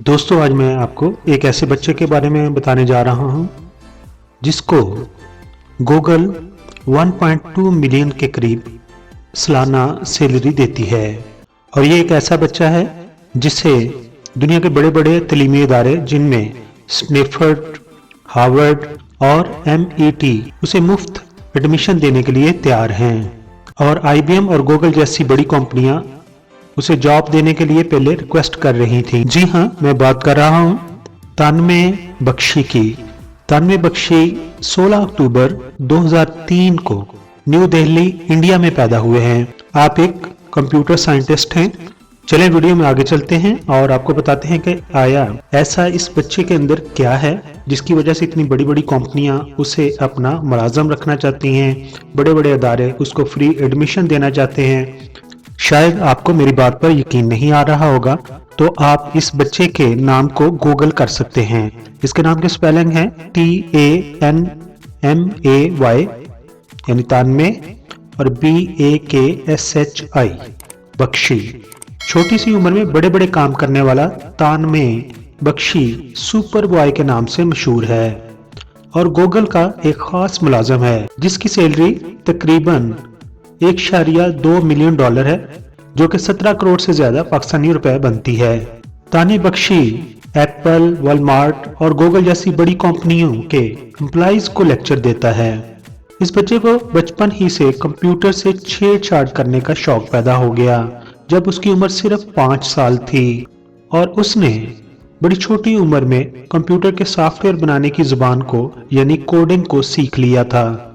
दोस्तों आज मैं आपको एक ऐसे बच्चे के बारे में बताने जा रहा हूं जिसको गूगल 1.2 मिलियन के करीब सालाना सैलरी देती है। और ये एक ऐसा बच्चा है जिसे दुनिया के बड़े बड़े तलीमी इदारे जिनमें स्नैफोर्ड, हार्वर्ड और MIT उसे मुफ्त एडमिशन देने के लिए तैयार हैं। और IBM और गूगल जैसी बड़ी कंपनियां उसे जॉब देने के लिए पहले रिक्वेस्ट कर रही थी। जी हाँ, मैं बात कर रहा हूँ तानवे बख्शी की। तानवे बख्शी 16 अक्टूबर 2003 को न्यू दिल्ली, इंडिया में पैदा हुए हैं। आप एक कंप्यूटर साइंटिस्ट हैं। चलें वीडियो में आगे चलते हैं और आपको बताते हैं कि आया ऐसा इस बच्चे के अंदर क्या है जिसकी वजह से इतनी बड़ी बड़ी कंपनियां उसे अपना मुलाजम रखना चाहती हैं, बड़े बड़े अदारे उसको फ्री एडमिशन देना चाहते हैं। शायद आपको मेरी बात पर यकीन नहीं आ रहा होगा, तो आप इस बच्चे के नाम को गूगल कर सकते हैं। इसके नाम की स्पेलिंग है TANMAY यानी तानवे और BAKSHI बख्शी। छोटी सी उम्र में बड़े बड़े काम करने वाला तानवे बख्शी सुपर बॉय के नाम से मशहूर है और गूगल का एक खास मुलाजम है जिसकी सैलरी तकरीबन $1.2 मिलियन है, जो कि 17 करोड़ से ज्यादा पाकिस्तानी रुपए बनती है। तानी बख्शी एप्पल, वॉलमार्ट और गूगल जैसी बड़ी कंपनियों के एम्प्लॉइज को लेक्चर देता है। इस बच्चे को बचपन ही से कंप्यूटर से छेड़छाड़ करने का शौक पैदा हो गया जब उसकी उम्र सिर्फ 5 साल थी और उसने बड़ी छोटी उम्र में कंप्यूटर के सॉफ्टवेयर बनाने की जुबान को यानी कोडिंग को सीख लिया था।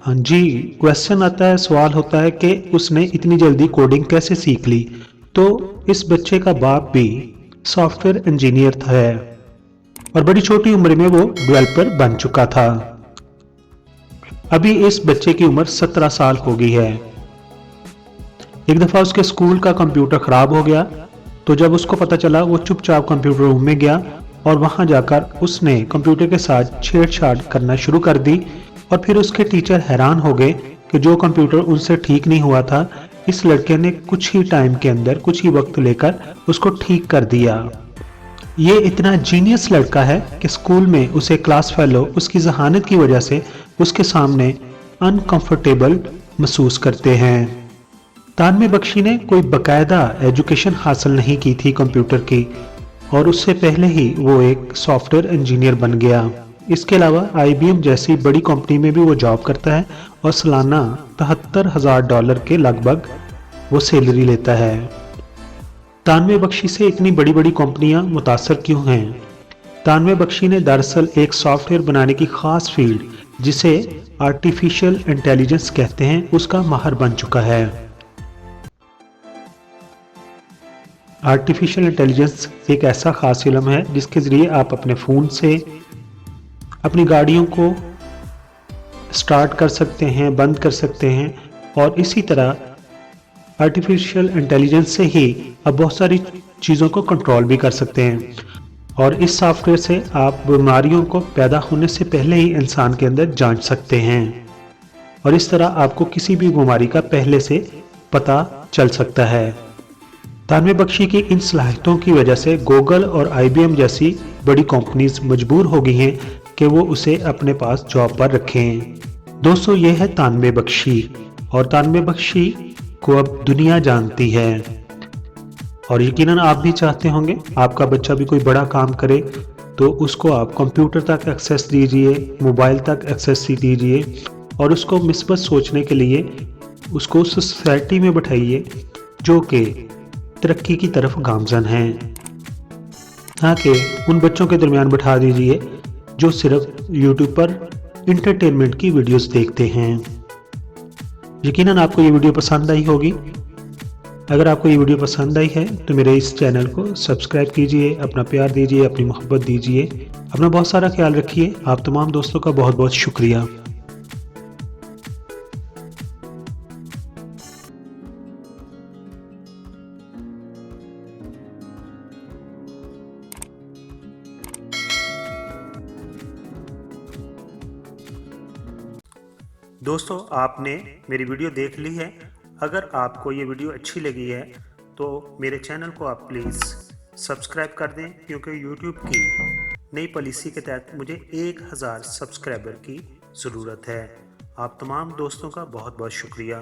हाँ जी, क्वेश्चन आता है, सवाल होता है कि उसने इतनी जल्दी कोडिंग कैसे सीख ली। तो इस बच्चे का बाप भी सॉफ्टवेयर इंजीनियर था और बड़ी छोटी उम्र में वो डेवलपर बन चुका था। अभी इस बच्चे की उम्र 17 साल हो गई है। एक दफा उसके स्कूल का कंप्यूटर खराब हो गया, तो जब उसको पता चला वो चुपचाप कंप्यूटर रूम में गया और वहां जाकर उसने कंप्यूटर के साथ छेड़छाड़ करना शुरू कर दी। और फिर उसके टीचर हैरान हो गए कि जो कंप्यूटर उनसे ठीक नहीं हुआ था, इस लड़के ने कुछ ही टाइम के अंदर, कुछ ही वक्त लेकर उसको ठीक कर दिया। ये इतना जीनियस लड़का है कि स्कूल में उसे क्लास फेलो उसकी जहानत की वजह से उसके सामने अनकंफर्टेबल महसूस करते हैं। तानवे बख्शी ने कोई बकायदा एजुकेशन हासिल नहीं की थी कंप्यूटर की और उससे पहले ही वो एक सॉफ्टवेयर इंजीनियर बन गया। इसके अलावा IBM जैसी बड़ी कंपनी में भी वो जॉब करता है और सालाना $73,000 के लगभग वो सैलरी लेता है। तानवे बख्शी से इतनी बड़ी बड़ी कंपनियां मुतासर क्यों हैं? तानवे बख्शी ने दरअसल एक सॉफ्टवेयर बनाने की खास फील्ड जिसे आर्टिफिशियल इंटेलिजेंस कहते हैं उसका माहिर बन चुका है। आर्टिफिशियल इंटेलिजेंस एक ऐसा खास इल्म है जिसके जरिए आप अपने फोन से अपनी गाड़ियों को स्टार्ट कर सकते हैं, बंद कर सकते हैं और इसी तरह आर्टिफिशियल इंटेलिजेंस से ही अब बहुत सारी चीज़ों को कंट्रोल भी कर सकते हैं। और इस सॉफ्टवेयर से आप बीमारियों को पैदा होने से पहले ही इंसान के अंदर जांच सकते हैं और इस तरह आपको किसी भी बीमारी का पहले से पता चल सकता है। तानवे बख्शी की इन सलाहियतों की वजह से गूगल और IBM जैसी बड़ी कंपनीज मजबूर हो गई हैं कि वो उसे अपने पास जॉब पर रखें। दोस्तों, ये है तानवे बख्शी और तानवे बख्शी को अब दुनिया जानती है और यकीनन आप भी चाहते होंगे आपका बच्चा भी कोई बड़ा काम करे तो उसको आप कंप्यूटर तक एक्सेस दीजिए, मोबाइल तक एक्सेस दीजिए और उसको मिस्बत सोचने के लिए उसको सोसाइटी में बिठाइए जो कि तरक्की की तरफ गामजन हैं। हाँ कि उन बच्चों के दरमियान बिठा दीजिए जो सिर्फ YouTube पर इंटरटेनमेंट की वीडियोस देखते हैं। यकीनन आपको ये वीडियो पसंद आई होगी। अगर आपको ये वीडियो पसंद आई है तो मेरे इस चैनल को सब्सक्राइब कीजिए, अपना प्यार दीजिए, अपनी मोहब्बत दीजिए। अपना बहुत सारा ख्याल रखिए। आप तमाम दोस्तों का बहुत बहुत शुक्रिया। दोस्तों, आपने मेरी वीडियो देख ली है। अगर आपको ये वीडियो अच्छी लगी है तो मेरे चैनल को आप प्लीज़ सब्सक्राइब कर दें, क्योंकि यूट्यूब की नई पॉलिसी के तहत मुझे 1000 सब्सक्राइबर की ज़रूरत है। आप तमाम दोस्तों का बहुत बहुत शुक्रिया।